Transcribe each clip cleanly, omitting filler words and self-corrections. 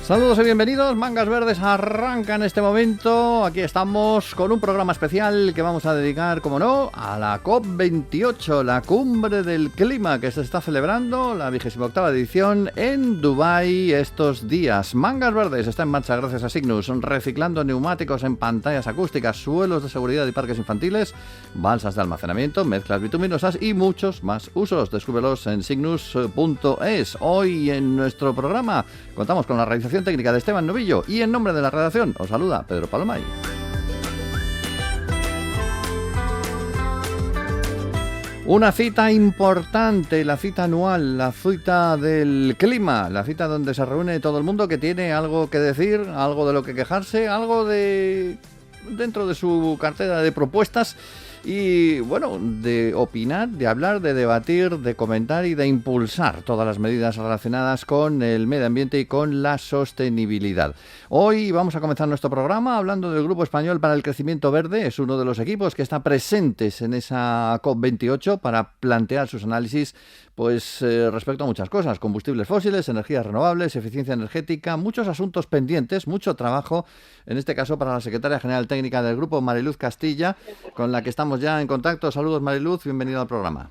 Saludos y bienvenidos, Mangas Verdes arranca en este momento. Aquí estamos con un programa especial que vamos a dedicar, como no, a la COP28, la cumbre del clima que se está celebrando, la 28ª edición en Dubái estos días. Mangas Verdes está en marcha gracias a Cygnus, reciclando neumáticos en pantallas acústicas, suelos de seguridad y parques infantiles, balsas de almacenamiento, mezclas bituminosas y muchos más usos. Descúbrelos en cygnus.es. Hoy en nuestro programa contamos con la realización técnica de Esteban Novillo y en nombre de la redacción os saluda Pedro Palomay. Una cita importante, la cita anual, la cita del clima, la cita donde se reúne todo el mundo que tiene algo que decir, algo de lo que quejarse, algo de dentro de su cartera de propuestas y, bueno, de opinar, de hablar, de debatir, de comentar y de impulsar todas las medidas relacionadas con el medio ambiente y con la sostenibilidad. Hoy vamos a comenzar nuestro programa hablando del Grupo Español para el Crecimiento Verde. Es uno de los equipos que está presentes en esa COP28 para plantear sus análisis respecto a muchas cosas: combustibles fósiles, energías renovables, eficiencia energética, muchos asuntos pendientes, mucho trabajo, en este caso para la secretaria general técnica del grupo, Mariluz Castilla, con la que estamos ya en contacto. Saludos, Mariluz, bienvenido al programa.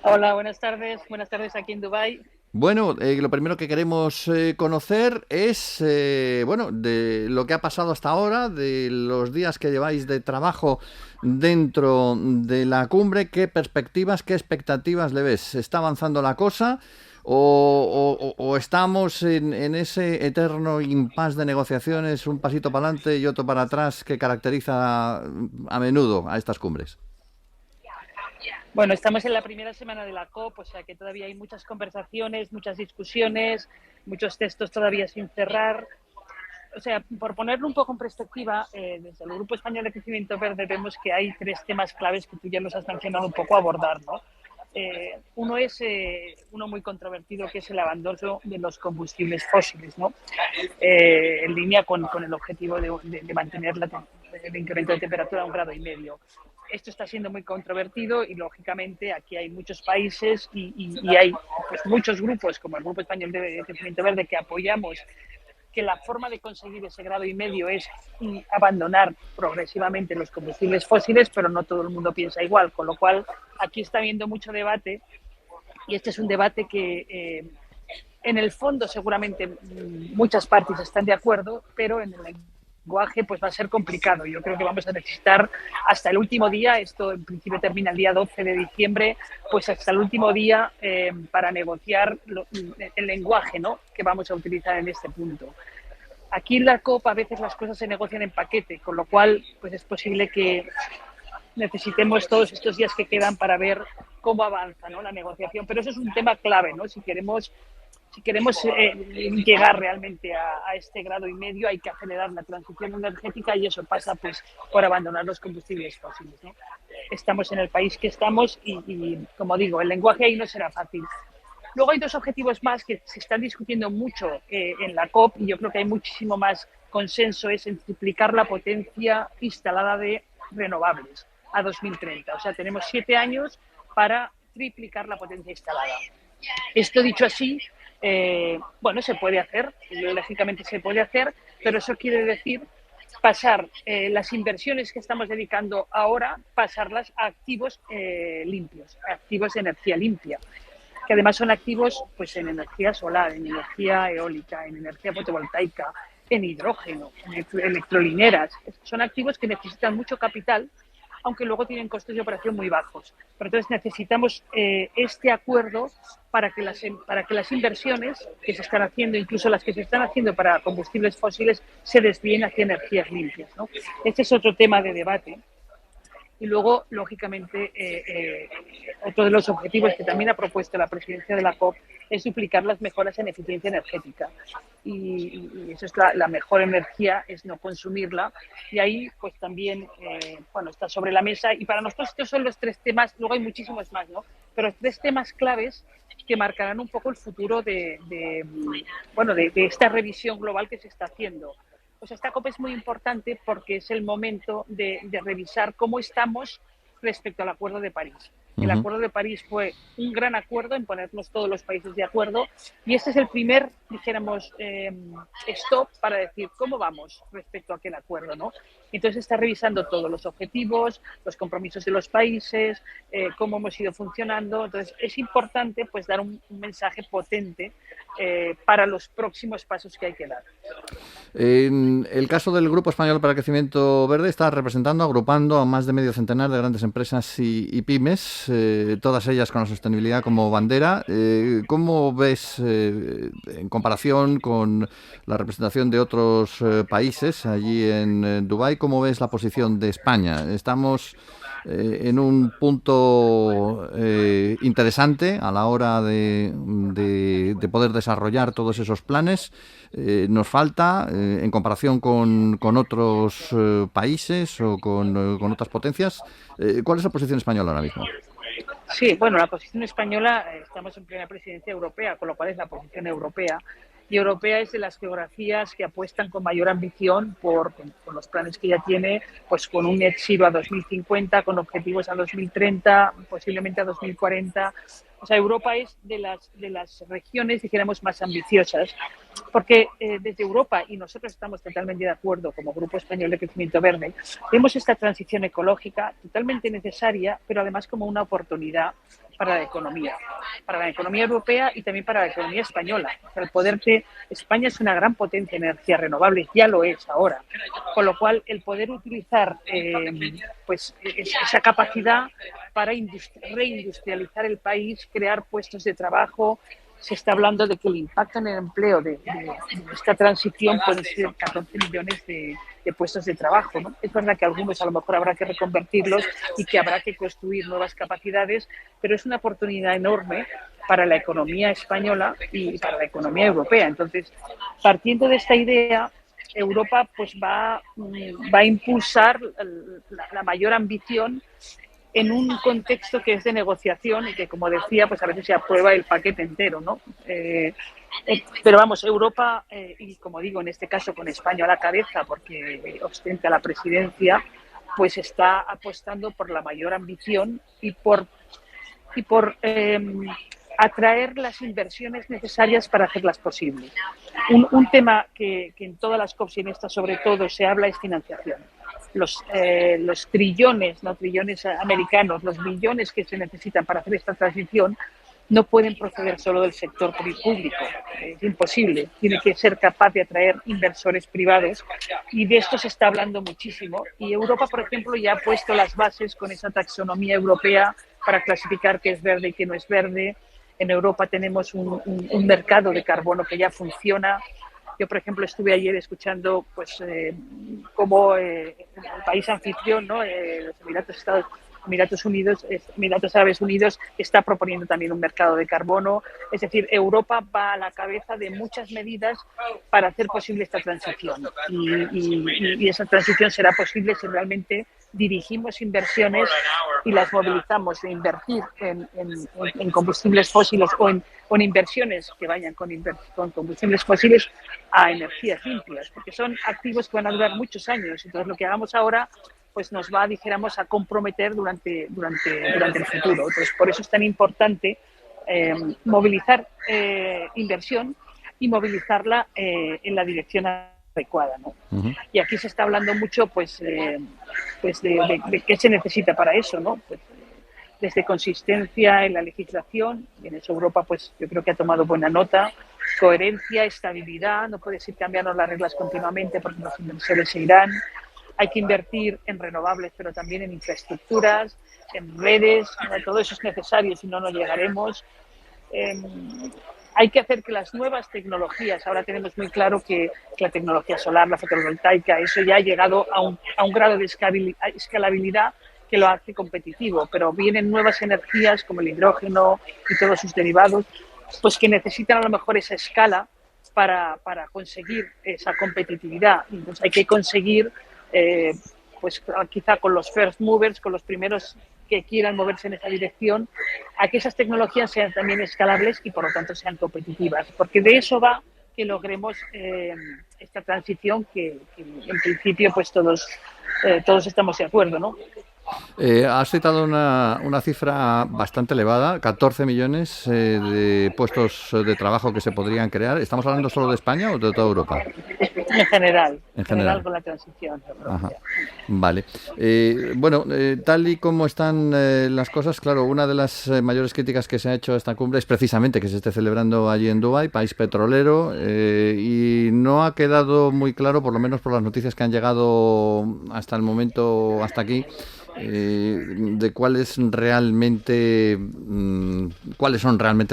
Hola, buenas tardes aquí en Dubái. Bueno, lo primero que queremos conocer es, de lo que ha pasado hasta ahora, de los días que lleváis de trabajo dentro de la cumbre. ¿Qué perspectivas, qué expectativas le ves? ¿Está avanzando la cosa o estamos en ese eterno impasse de negociaciones, un pasito para adelante y otro para atrás, que caracteriza a menudo a estas cumbres? Bueno, estamos en la primera semana de la COP, o sea que todavía hay muchas conversaciones, muchas discusiones, muchos textos todavía sin cerrar. O sea, por ponerlo un poco en perspectiva, desde el Grupo Español de Crecimiento Verde vemos que hay tres temas claves que tú ya nos has mencionado un poco a abordar, ¿no? Uno es uno muy controvertido, que es el abandono de los combustibles fósiles, ¿no? En línea con el objetivo de mantener el incremento de temperatura a 1,5 grados. Esto está siendo muy controvertido y, lógicamente, aquí hay muchos países y hay muchos grupos, como el Grupo Español de Crecimiento Verde, que apoyamos que la forma de conseguir ese 1,5 grados es abandonar progresivamente los combustibles fósiles, pero no todo el mundo piensa igual, con lo cual aquí está habiendo mucho debate y este es un debate que en el fondo seguramente muchas partes están de acuerdo, pero en el lenguaje va a ser complicado. Yo creo que vamos a necesitar hasta el último día, esto en principio termina el día 12 de diciembre, pues hasta el último día para negociar el lenguaje, ¿no?, que vamos a utilizar en este punto. Aquí en la COP a veces las cosas se negocian en paquete, con lo cual es posible que necesitemos todos estos días que quedan para ver cómo avanza, ¿no?, la negociación, pero eso es un tema clave, ¿no? Si queremos llegar realmente a este 1,5 grados, hay que acelerar la transición energética y eso pasa por abandonar los combustibles fósiles, ¿no? Estamos en el país que estamos y, como digo, el lenguaje ahí no será fácil. Luego hay dos objetivos más que se están discutiendo mucho en la COP y yo creo que hay muchísimo más consenso, es en triplicar la potencia instalada de renovables a 2030. O sea, tenemos 7 años para triplicar la potencia instalada. Esto dicho así, se puede hacer, lógicamente se puede hacer, pero eso quiere decir pasar las inversiones que estamos dedicando ahora, pasarlas a activos limpios, activos de energía limpia, que además son activos en energía solar, en energía eólica, en energía fotovoltaica, en hidrógeno, en electrolineras. Son activos que necesitan mucho capital, aunque luego tienen costes de operación muy bajos. Pero entonces necesitamos este acuerdo para que las inversiones que se están haciendo, incluso las que se están haciendo para combustibles fósiles, se desvíen hacia energías limpias, ¿no? Este es otro tema de debate. Y luego, lógicamente, otro de los objetivos que también ha propuesto la presidencia de la COP es duplicar las mejoras en eficiencia energética. Y eso es la mejor energía, es no consumirla. Y ahí, también, está sobre la mesa. Y para nosotros estos son los tres temas, luego hay muchísimos más, ¿no? Pero los tres temas claves que marcarán un poco el futuro de esta revisión global que se está haciendo. Esta COP es muy importante porque es el momento de revisar cómo estamos respecto al Acuerdo de París. El Acuerdo de París fue un gran acuerdo en ponernos todos los países de acuerdo y este es el primer, dijéramos, stop para decir cómo vamos respecto a aquel acuerdo, ¿no? Entonces está revisando todos los objetivos, los compromisos de los países, cómo hemos ido funcionando. Entonces es importante pues dar un mensaje potente para los próximos pasos que hay que dar. En el caso del Grupo Español para el Crecimiento Verde está representando, agrupando a más de medio centenar de grandes empresas y pymes, todas ellas con la sostenibilidad como bandera. ¿Cómo ves, en comparación con la representación de otros países allí en Dubái, cómo ves la posición de España? Estamos en un punto interesante a la hora de poder desarrollar todos esos planes. Nos falta, en comparación con otros países o con otras potencias, ¿cuál es la posición española ahora mismo? Sí, bueno, la posición española, estamos en plena presidencia europea, con lo cual es la posición europea. Y europea es de las geografías que apuestan con mayor ambición con los planes que ya tiene, pues con un net zero a 2050, con objetivos a 2030, posiblemente a 2040. O sea, Europa es de las regiones, dijéramos, más ambiciosas, porque desde Europa, y nosotros estamos totalmente de acuerdo como Grupo Español de Crecimiento Verde, vemos esta transición ecológica totalmente necesaria, pero además como una oportunidad para la economía europea y también para la economía española. O sea, el poder que España es una gran potencia en energías renovables, ya lo es ahora, con lo cual el poder utilizar pues esa capacidad para reindustrializar el país, crear puestos de trabajo. Se está hablando de que el impacto en el empleo de esta transición puede ser 14 millones de puestos de trabajo, ¿no? Es verdad que algunos a lo mejor habrá que reconvertirlos y que habrá que construir nuevas capacidades, pero es una oportunidad enorme para la economía española y para la economía europea. Entonces, partiendo de esta idea, Europa pues va a impulsar la mayor ambición en un contexto que es de negociación y que, como decía, pues a veces se aprueba el paquete entero, ¿no? Pero vamos, Europa, y como digo, en este caso con España a la cabeza, porque ostenta la presidencia, pues está apostando por la mayor ambición y por atraer las inversiones necesarias para hacerlas posibles. Un tema que en todas las COPs y en esta sobre todo se habla es financiación. Los trillones, no trillones americanos, los billones que se necesitan para hacer esta transición no pueden proceder solo del sector público. Es imposible. Tiene que ser capaz de atraer inversores privados y de esto se está hablando muchísimo. Y Europa, por ejemplo, ya ha puesto las bases con esa taxonomía europea para clasificar qué es verde y qué no es verde. En Europa tenemos un mercado de carbono que ya funciona. Yo, por ejemplo, estuve ayer escuchando pues cómo el país anfitrión, ¿no? Los Emiratos Árabes Unidos está proponiendo también un mercado de carbono. Es decir, Europa va a la cabeza de muchas medidas para hacer posible esta transición. Y esa transición será posible si realmente dirigimos inversiones y las movilizamos de invertir en combustibles fósiles o en inversiones que vayan con combustibles fósiles a energías limpias, porque son activos que van a durar muchos años. Entonces, lo que hagamos ahora pues nos va, dijéramos, a comprometer durante el futuro. Entonces, por eso es tan importante movilizar inversión y movilizarla en la dirección adecuada, ¿no? Uh-huh. Y aquí se está hablando mucho pues de qué se necesita para eso, ¿no? Pues, desde consistencia en la legislación, y en eso Europa pues yo creo que ha tomado buena nota, coherencia, estabilidad, no puedes ir cambiando las reglas continuamente porque los inversores se irán. Hay que invertir en renovables, pero también en infraestructuras, en redes, todo eso es necesario, si no, no llegaremos. Hay que hacer que las nuevas tecnologías, ahora tenemos muy claro que la tecnología solar, la fotovoltaica, eso ya ha llegado a un grado de escalabilidad que lo hace competitivo, pero vienen nuevas energías como el hidrógeno y todos sus derivados, pues que necesitan a lo mejor esa escala para conseguir esa competitividad. Entonces hay que conseguir pues quizá con los first movers, con los primeros que quieran moverse en esa dirección, a que esas tecnologías sean también escalables y por lo tanto sean competitivas, porque de eso va que logremos esta transición que en principio pues todos estamos de acuerdo, ¿no? Has citado una cifra bastante elevada, 14 millones de puestos de trabajo que se podrían crear. ¿Estamos hablando solo de España o de toda Europa? En En general general. con la transición. Ajá. Vale. Bueno, tal y como están las cosas, claro, una de las mayores críticas que se ha hecho a esta cumbre es precisamente que se esté celebrando allí en Dubái, país petrolero, y no ha quedado muy claro, por lo menos por las noticias que han llegado hasta el momento, hasta aquí, de cuáles son realmente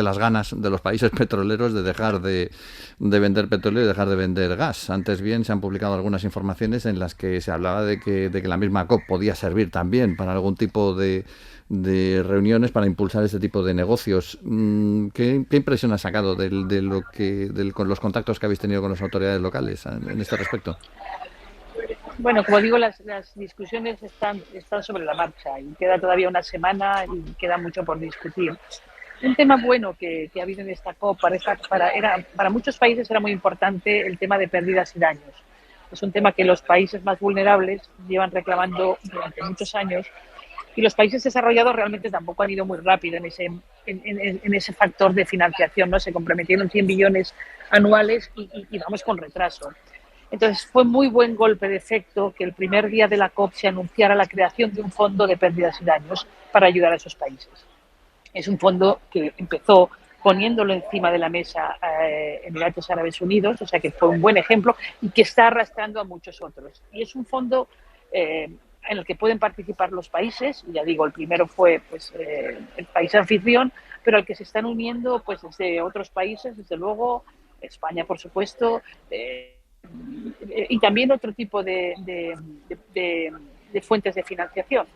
las ganas de los países petroleros de dejar de vender petróleo y dejar de vender gas. Antes bien se han publicado algunas informaciones en las que se hablaba de que la misma COP podía servir también para algún tipo de reuniones para impulsar este tipo de negocios. ¿Qué impresión has sacado con los contactos que habéis tenido con las autoridades locales en este respecto? Bueno, como digo, las discusiones están sobre la marcha y queda todavía una semana y queda mucho por discutir. Un tema bueno que ha habido en esta COP para muchos países era muy importante el tema de pérdidas y daños. Es un tema que los países más vulnerables llevan reclamando durante muchos años y los países desarrollados realmente tampoco han ido muy rápido en ese factor de financiación, ¿no? Se comprometieron 100 billones anuales y vamos con retraso. Entonces fue muy buen golpe de efecto que el primer día de la COP se anunciara la creación de un fondo de pérdidas y daños para ayudar a esos países. Es un fondo que empezó poniéndolo encima de la mesa Emiratos Árabes Unidos, o sea que fue un buen ejemplo y que está arrastrando a muchos otros. Y es un fondo en el que pueden participar los países, ya digo, el primero fue pues, el país anfitrión, pero al que se están uniendo pues desde otros países, desde luego, España por supuesto, y también otro tipo de fuentes de financiación.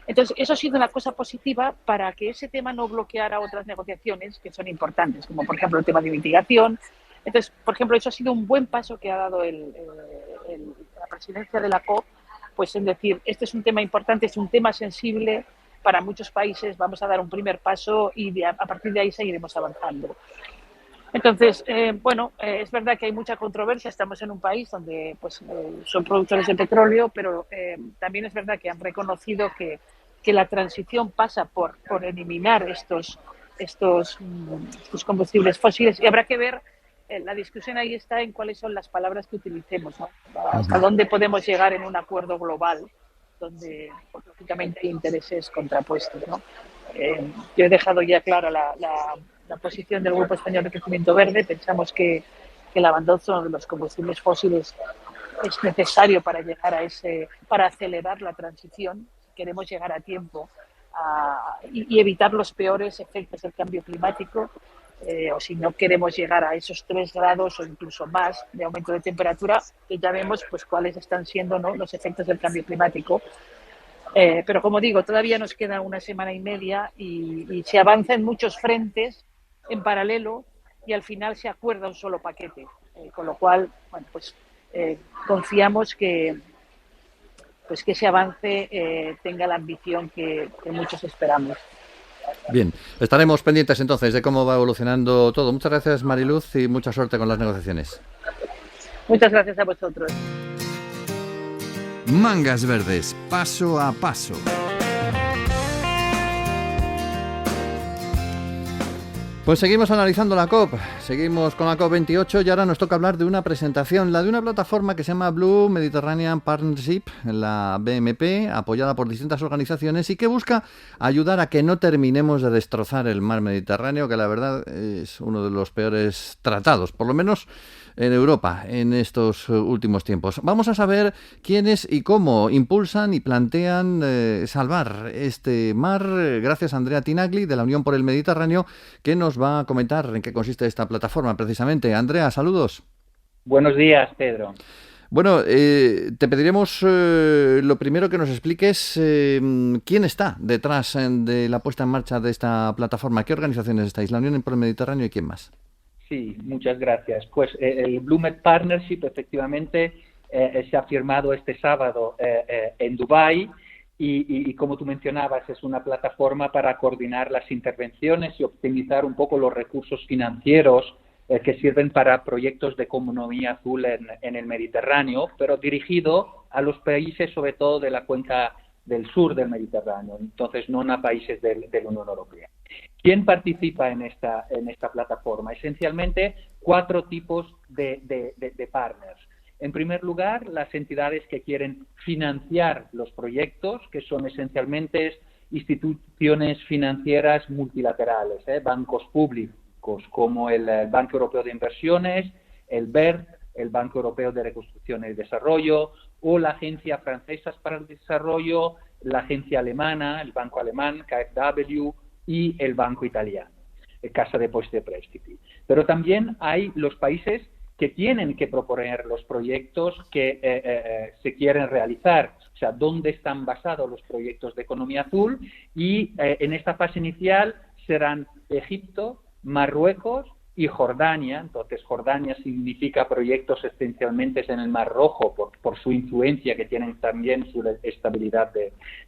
Entonces, eso ha sido una cosa positiva para que ese tema no bloqueara otras negociaciones que son importantes, como por ejemplo el tema de mitigación. Entonces, por ejemplo, eso ha sido un buen paso que ha dado la presidencia de la COP, pues en decir, este es un tema importante, es un tema sensible para muchos países, vamos a dar un primer paso y a partir de ahí seguiremos avanzando. Entonces, es verdad que hay mucha controversia, estamos en un país donde pues, son productores de petróleo, pero también es verdad que han reconocido que la transición pasa por eliminar estos combustibles fósiles y habrá que ver, la discusión ahí está en cuáles son las palabras que utilicemos, ¿no? Hasta dónde podemos llegar en un acuerdo global donde pues, lógicamente hay intereses contrapuestos, ¿no? Yo he dejado ya clara la posición del Grupo Español de Crecimiento Verde. Pensamos que el abandono de los combustibles fósiles es necesario para llegar para acelerar la transición. Queremos llegar a tiempo y evitar los peores efectos del cambio climático, o si no queremos llegar a esos 3 grados o incluso más de aumento de temperatura, que ya vemos pues cuáles están siendo, ¿no?, los efectos del cambio climático. Pero como digo, todavía nos queda una semana y media y se avanza en muchos frentes en paralelo y al final se acuerda un solo paquete, con lo cual bueno, pues confiamos que ese avance tenga la ambición que muchos esperamos. Bien, estaremos pendientes entonces de cómo va evolucionando todo. Muchas gracias, Mariluz, y mucha suerte con las negociaciones. Muchas gracias a vosotros. Mangas Verdes, paso a paso. Pues seguimos analizando la COP, seguimos con la COP28 y ahora nos toca hablar de una presentación, la de una plataforma que se llama Blue Mediterranean Partnership, la BMP, apoyada por distintas organizaciones y que busca ayudar a que no terminemos de destrozar el mar Mediterráneo, que la verdad es uno de los peores tratados, por lo menos en Europa en estos últimos tiempos. Vamos a saber quiénes y cómo impulsan y plantean salvar este mar, gracias a Andrea Tinagli de la Unión por el Mediterráneo, que nos va a comentar en qué consiste esta plataforma precisamente. Andrea, saludos. Buenos días, Pedro. Bueno, te pediremos lo primero que nos expliques quién está detrás de la puesta en marcha de esta plataforma. ¿Qué organizaciones estáis? La Unión por el Mediterráneo y quién más. Sí, muchas gracias. Pues el Blue Med Partnership efectivamente se ha firmado este sábado en Dubái y como tú mencionabas es una plataforma para coordinar las intervenciones y optimizar un poco los recursos financieros que sirven para proyectos de economía azul en el Mediterráneo, pero dirigido a los países sobre todo de la cuenca del sur del Mediterráneo, entonces no a países de la Unión Europea. ¿Quién participa en esta plataforma? Esencialmente 4 tipos de partners. En primer lugar, las entidades que quieren financiar los proyectos, que son esencialmente instituciones financieras multilaterales, bancos públicos como el Banco Europeo de Inversiones, el BERD, el Banco Europeo de Reconstrucción y Desarrollo, o la Agencia Francesa para el Desarrollo, la Agencia Alemana, el Banco Alemán, KfW, y el Banco Italiano, Cassa Depositi e Prestiti. Pero también hay los países que tienen que proponer los proyectos que se quieren realizar, o sea, dónde están basados los proyectos de economía azul, y en esta fase inicial serán Egipto, Marruecos y Jordania. Entonces, Jordania significa proyectos esencialmente en el Mar Rojo por su influencia que tienen también su estabilidad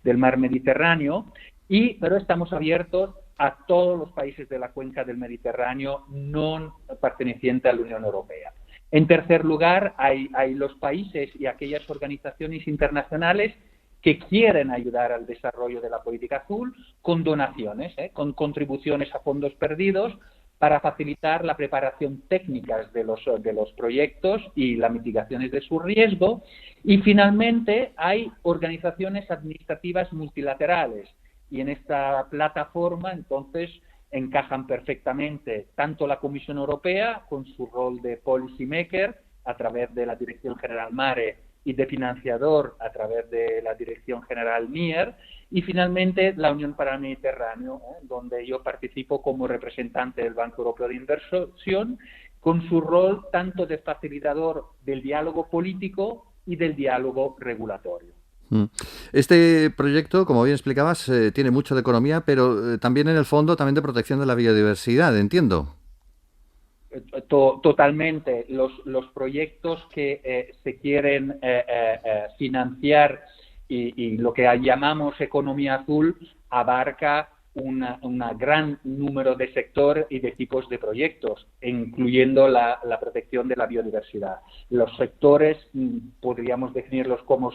del mar Mediterráneo, pero estamos abiertos a todos los países de la cuenca del Mediterráneo no pertenecientes a la Unión Europea. En tercer lugar, hay los países y aquellas organizaciones internacionales que quieren ayudar al desarrollo de la política azul con donaciones, con contribuciones a fondos perdidos para facilitar la preparación técnica de los proyectos y las mitigaciones de su riesgo. Y finalmente hay organizaciones administrativas multilaterales. Y en esta plataforma, entonces, encajan perfectamente tanto la Comisión Europea, con su rol de policy maker, a través de la Dirección General Mare, y de financiador, a través de la Dirección General NIR, y finalmente la Unión para el Mediterráneo, donde yo participo como representante del Banco Europeo de Inversión, con su rol tanto de facilitador del diálogo político y del diálogo regulatorio. Este proyecto, como bien explicabas, tiene mucho de economía, pero también en el fondo también de protección de la biodiversidad, entiendo. Totalmente. Los proyectos que se quieren financiar y lo que llamamos economía azul abarca un gran número de sectores y de tipos de proyectos, incluyendo la protección de la biodiversidad. Los sectores podríamos definirlos como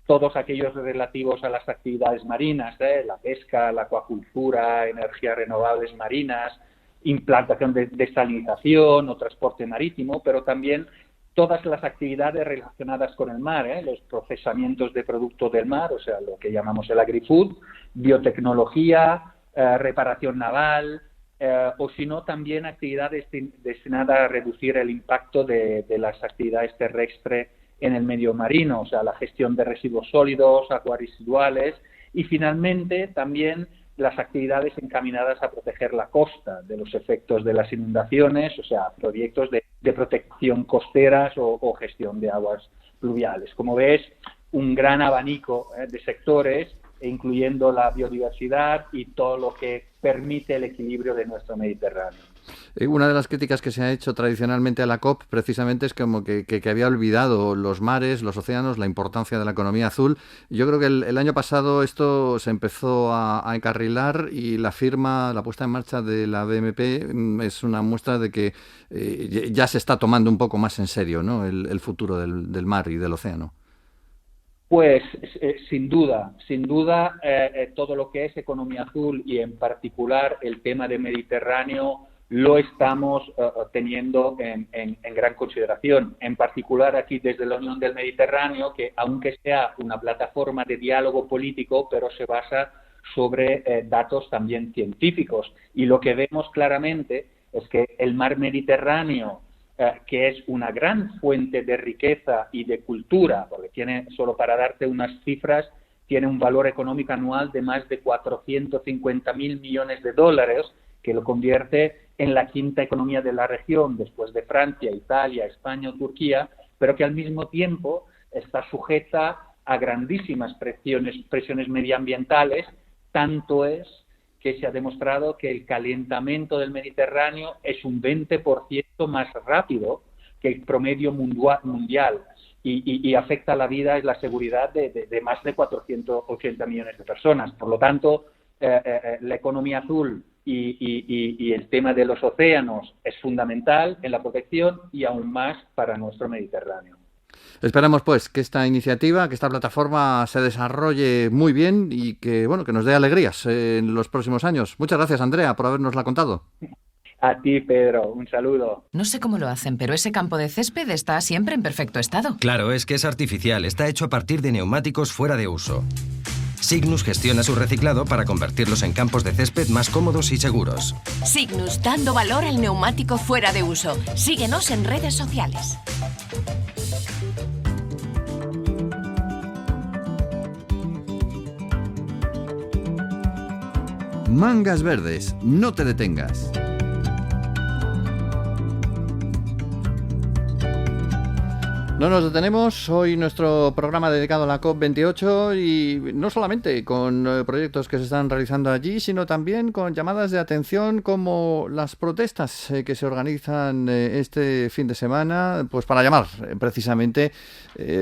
todos aquellos relativos a las actividades marinas, la pesca, la acuacultura, energías renovables marinas, implantación de desalinización o transporte marítimo, pero también todas las actividades relacionadas con el mar, los procesamientos de productos del mar, o sea, lo que llamamos el agri-food, biotecnología, reparación naval, o si no, también actividades destinadas a reducir el impacto de las actividades terrestres en el medio marino, o sea, la gestión de residuos sólidos, acuaresiduales, y finalmente también las actividades encaminadas a proteger la costa de los efectos de las inundaciones, o sea, proyectos de protección costeras o gestión de aguas pluviales. Como ves, un gran abanico de sectores, incluyendo la biodiversidad y todo lo que permite el equilibrio de nuestro Mediterráneo. Una de las críticas que se ha hecho tradicionalmente a la COP precisamente es como que había olvidado los mares, los océanos, la importancia de la economía azul. Yo creo que el año pasado esto se empezó a encarrilar y la puesta en marcha de la BMP es una muestra de que ya se está tomando un poco más en serio, ¿no?, el futuro del mar y del océano. Pues sin duda, todo lo que es economía azul y en particular el tema del Mediterráneo lo estamos teniendo en gran consideración. En particular aquí desde la Unión del Mediterráneo, que aunque sea una plataforma de diálogo político, pero se basa sobre datos también científicos. Y lo que vemos claramente es que el mar Mediterráneo, que es una gran fuente de riqueza y de cultura, porque tiene, solo para darte unas cifras, tiene un valor económico anual de más de 450.000 millones de dólares, que lo convierte en la quinta economía de la región, después de Francia, Italia, España o Turquía, pero que al mismo tiempo está sujeta a grandísimas presiones medioambientales. Tanto es que se ha demostrado que el calentamiento del Mediterráneo es un 20% más rápido que el promedio mundial y afecta la vida y la seguridad de más de 480 millones de personas. Por lo tanto, la economía azul y el tema de los océanos es fundamental en la protección y aún más para nuestro Mediterráneo. Esperamos pues que esta iniciativa, que esta plataforma se desarrolle muy bien y que bueno, que nos dé alegrías en los próximos años. Muchas gracias, Andrea, por habernosla contado. A ti, Pedro, un saludo. No sé cómo lo hacen, pero ese campo de césped está siempre en perfecto estado. Claro, es que es artificial, está hecho a partir de neumáticos fuera de uso. Cygnus gestiona su reciclado para convertirlos en campos de césped más cómodos y seguros. Cygnus, dando valor al neumático fuera de uso. Síguenos en redes sociales. Mangas Verdes, no te detengas. No nos detenemos, hoy nuestro programa dedicado a la COP28 y no solamente con proyectos que se están realizando allí, sino también con llamadas de atención como las protestas que se organizan este fin de semana, pues para llamar precisamente,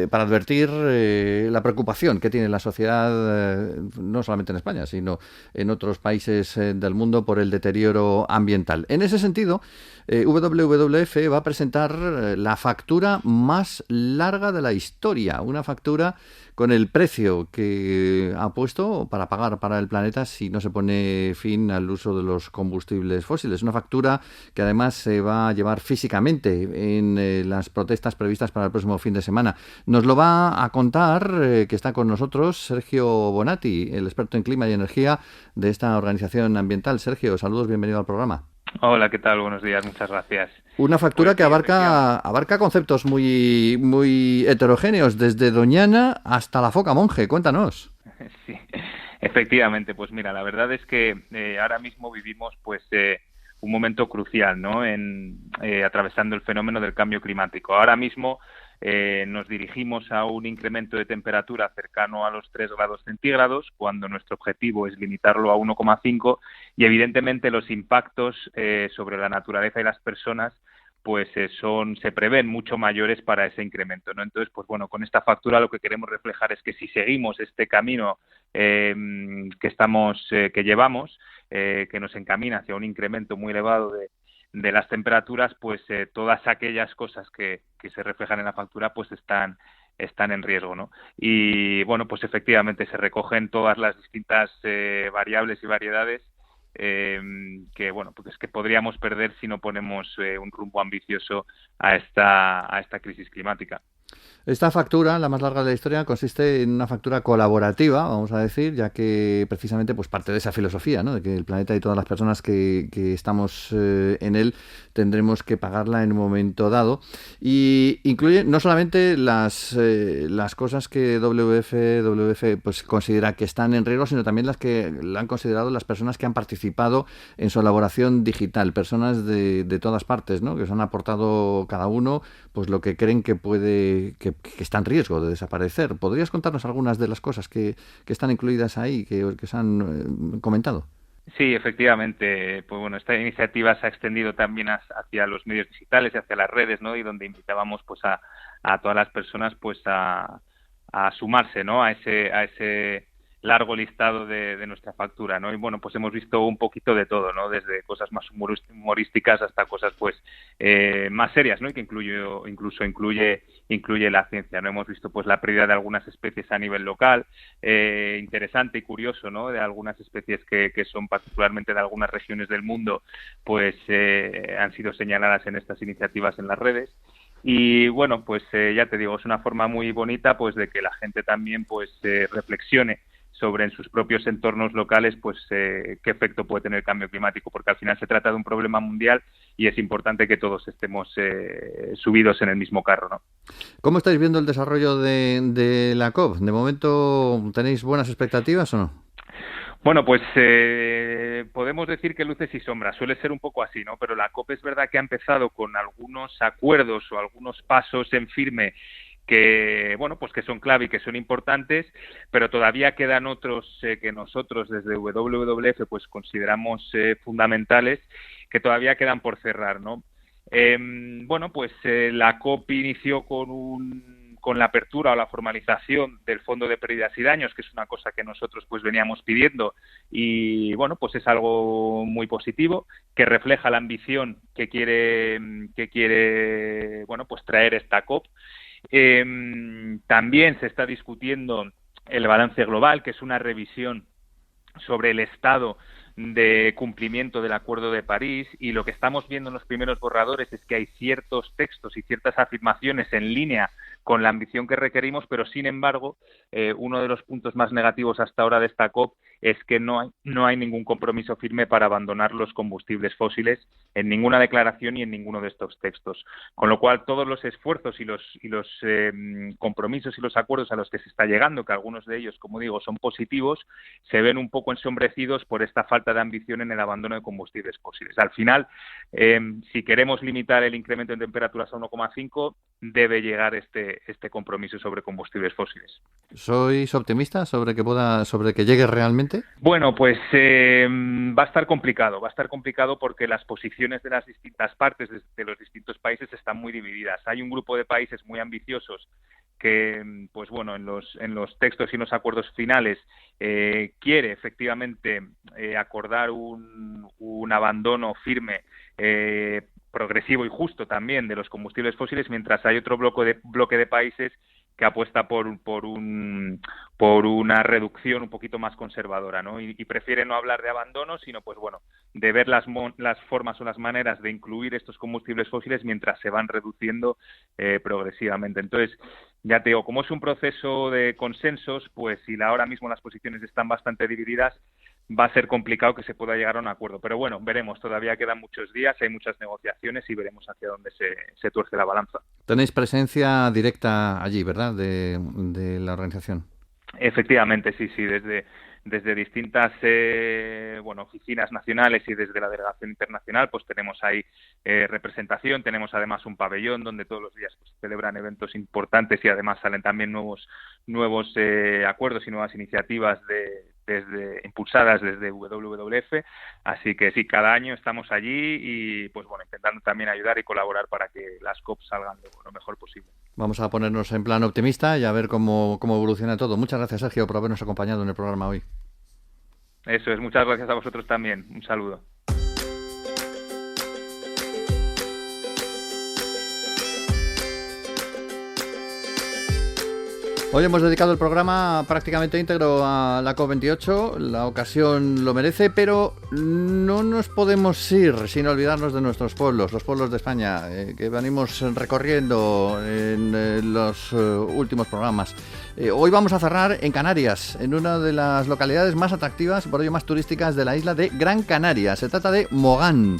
para advertir la preocupación que tiene la sociedad, no solamente en España, sino en otros países del mundo por el deterioro ambiental. En ese sentido, WWF va a presentar la factura más larga de la historia, una factura con el precio que ha puesto para pagar para el planeta si no se pone fin al uso de los combustibles fósiles. Una factura que además se va a llevar físicamente en las protestas previstas para el próximo fin de semana. Nos lo va a contar, que está con nosotros, Sergio Bonatti, el experto en clima y energía de esta organización ambiental. Sergio, saludos, bienvenido al programa. Hola, ¿qué tal? Buenos días, muchas gracias. Una factura que abarca conceptos muy heterogéneos, desde Doñana hasta la foca monje. Cuéntanos. Sí, efectivamente. Pues mira, la verdad es que ahora mismo vivimos un momento crucial, ¿no? Atravesando el fenómeno del cambio climático. Ahora mismo nos dirigimos a un incremento de temperatura cercano a los 3 grados centígrados, cuando nuestro objetivo es limitarlo a 1,5, y evidentemente los impactos sobre la naturaleza y las personas se prevén mucho mayores para ese incremento, ¿no? Entonces, pues bueno, con esta factura lo que queremos reflejar es que si seguimos este camino que llevamos, que nos encamina hacia un incremento muy elevado de las temperaturas, todas aquellas cosas que se reflejan en la factura están en riesgo, ¿no? Y bueno, pues efectivamente se recogen todas las distintas variables y variedades que podríamos perder si no ponemos un rumbo ambicioso a esta crisis climática. Esta factura, la más larga de la historia, consiste en una factura colaborativa, vamos a decir, ya que precisamente pues parte de esa filosofía, ¿no? De que el planeta y todas las personas que estamos en él tendremos que pagarla en un momento dado. Y incluye no solamente las cosas que WWF pues considera que están en riesgo, sino también las que la han considerado las personas que han participado en su elaboración digital, personas de todas partes, ¿no? Que se han aportado cada uno pues lo que creen que está en riesgo de desaparecer. ¿Podrías contarnos algunas de las cosas que están incluidas ahí, que se han comentado? Sí, efectivamente. Pues bueno, esta iniciativa se ha extendido también hacia los medios digitales y hacia las redes, ¿no? Y donde invitábamos a todas las personas a sumarse, ¿no? A ese largo listado de nuestra factura, ¿no? Y bueno, pues hemos visto un poquito de todo, ¿no? Desde cosas más humorísticas hasta cosas más serias, ¿no? Y que incluso incluye la ciencia, ¿no? Hemos visto la pérdida de algunas especies a nivel local, interesante y curioso, ¿no? De algunas especies que son particularmente de algunas regiones del mundo, han sido señaladas en estas iniciativas en las redes. Y bueno, ya te digo, es una forma muy bonita de que la gente también reflexione sobre en sus propios entornos locales qué efecto puede tener el cambio climático, porque al final se trata de un problema mundial y es importante que todos estemos subidos en el mismo carro, ¿no? ¿Cómo estáis viendo el desarrollo de la COP? ¿De momento tenéis buenas expectativas o no? Bueno, podemos decir que luces y sombras, suele ser un poco así, ¿no? Pero la COP es verdad que ha empezado con algunos acuerdos o algunos pasos en firme que son clave y que son importantes, pero todavía quedan otros que nosotros desde WWF consideramos fundamentales, que todavía quedan por cerrar, ¿no? La COP inició con la apertura o la formalización del Fondo de Pérdidas y Daños, que es una cosa que nosotros veníamos pidiendo, y es algo muy positivo, que refleja la ambición que quiere traer esta COP. También se está discutiendo el balance global, que es una revisión sobre el estado de cumplimiento del Acuerdo de París, y lo que estamos viendo en los primeros borradores es que hay ciertos textos y ciertas afirmaciones en línea con la ambición que requerimos, pero sin embargo, uno de los puntos más negativos hasta ahora de esta COP es que no hay ningún compromiso firme para abandonar los combustibles fósiles en ninguna declaración y en ninguno de estos textos. Con lo cual, todos los esfuerzos y los compromisos y los acuerdos a los que se está llegando, que algunos de ellos, como digo, son positivos, se ven un poco ensombrecidos por esta falta de ambición en el abandono de combustibles fósiles. Al final, si queremos limitar el incremento en temperaturas a 1,5, debe llegar este compromiso sobre combustibles fósiles. ¿Sois optimista sobre que llegue realmente? Bueno, pues va a estar complicado porque las posiciones de las distintas partes de los distintos países están muy divididas. Hay un grupo de países muy ambiciosos que, pues bueno, en los textos y en los acuerdos finales quiere efectivamente acordar un abandono firme, progresivo y justo también de los combustibles fósiles, mientras hay otro bloque de países que apuesta por una reducción un poquito más conservadora, ¿no? Y prefiere no hablar de abandono, sino pues bueno, de ver las formas o las maneras de incluir estos combustibles fósiles mientras se van reduciendo progresivamente. Entonces, ya te digo, como es un proceso de consensos, pues si ahora mismo las posiciones están bastante divididas, va a ser complicado que se pueda llegar a un acuerdo. Pero bueno, veremos, todavía quedan muchos días, hay muchas negociaciones y veremos hacia dónde se tuerce la balanza. Tenéis presencia directa allí, ¿verdad?, de la organización. Efectivamente, sí, desde distintas oficinas nacionales y desde la delegación internacional, pues tenemos ahí representación, tenemos además un pabellón donde todos los días pues, se celebran eventos importantes y además salen también nuevos acuerdos y nuevas iniciativas impulsadas desde WWF, así que sí, cada año estamos allí y pues bueno, intentando también ayudar y colaborar para que las COP salgan lo mejor posible. Vamos a ponernos en plan optimista y a ver cómo evoluciona todo. Muchas gracias, Sergio, por habernos acompañado en el programa hoy. Eso es, muchas gracias a vosotros también. Un saludo. Hoy hemos dedicado el programa prácticamente íntegro a la COP28, la ocasión lo merece, pero no nos podemos ir sin olvidarnos de nuestros pueblos, los pueblos de España, que venimos recorriendo en los últimos programas. Hoy vamos a cerrar en Canarias, en una de las localidades más atractivas y por ello más turísticas de la isla de Gran Canaria. Se trata de Mogán.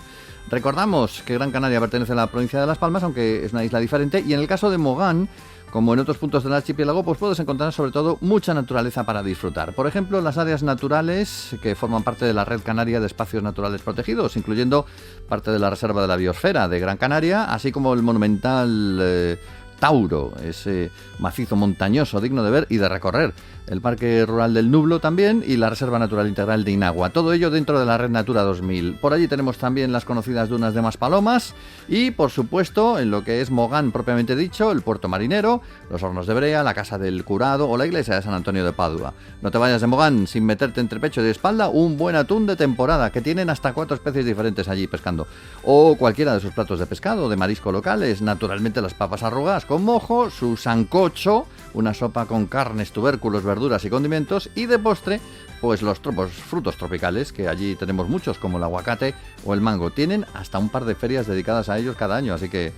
Recordamos que Gran Canaria pertenece a la provincia de Las Palmas, aunque es una isla diferente, y en el caso de Mogán, como en otros puntos del archipiélago, pues puedes encontrar sobre todo mucha naturaleza para disfrutar. Por ejemplo, las áreas naturales que forman parte de la Red Canaria de Espacios Naturales Protegidos, incluyendo parte de la Reserva de la Biosfera de Gran Canaria, así como el monumental Tauro, ese macizo montañoso digno de ver y de recorrer. El Parque Rural del Nublo también y la Reserva Natural Integral de Inagua. Todo ello dentro de la Red Natura 2000. Por allí tenemos también las conocidas dunas de Maspalomas y, por supuesto, en lo que es Mogán propiamente dicho, el puerto marinero, los hornos de Brea, la Casa del Curado o la iglesia de San Antonio de Padua. No te vayas de Mogán sin meterte entre pecho y espalda un buen atún de temporada, que tienen hasta 4 especies diferentes allí pescando. O cualquiera de sus platos de pescado, de marisco locales, naturalmente las papas arrugadas con mojo, su sancocho, una sopa con carnes, tubérculos, verduras y condimentos, y de postre, pues los frutos tropicales, que allí tenemos muchos, como el aguacate o el mango. Tienen hasta un par de ferias dedicadas a ellos cada año, así que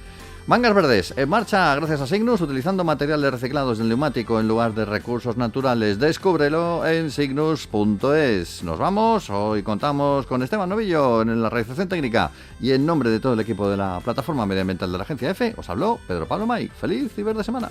Mangas Verdes, en marcha gracias a Cygnus, utilizando materiales reciclados del neumático en lugar de recursos naturales. Descúbrelo en cygnus.es. Nos vamos, hoy contamos con Esteban Novillo en la realización técnica y en nombre de todo el equipo de la plataforma medioambiental de la Agencia EFE, os habló Pedro Pablo May. ¡Feliz y verde semana!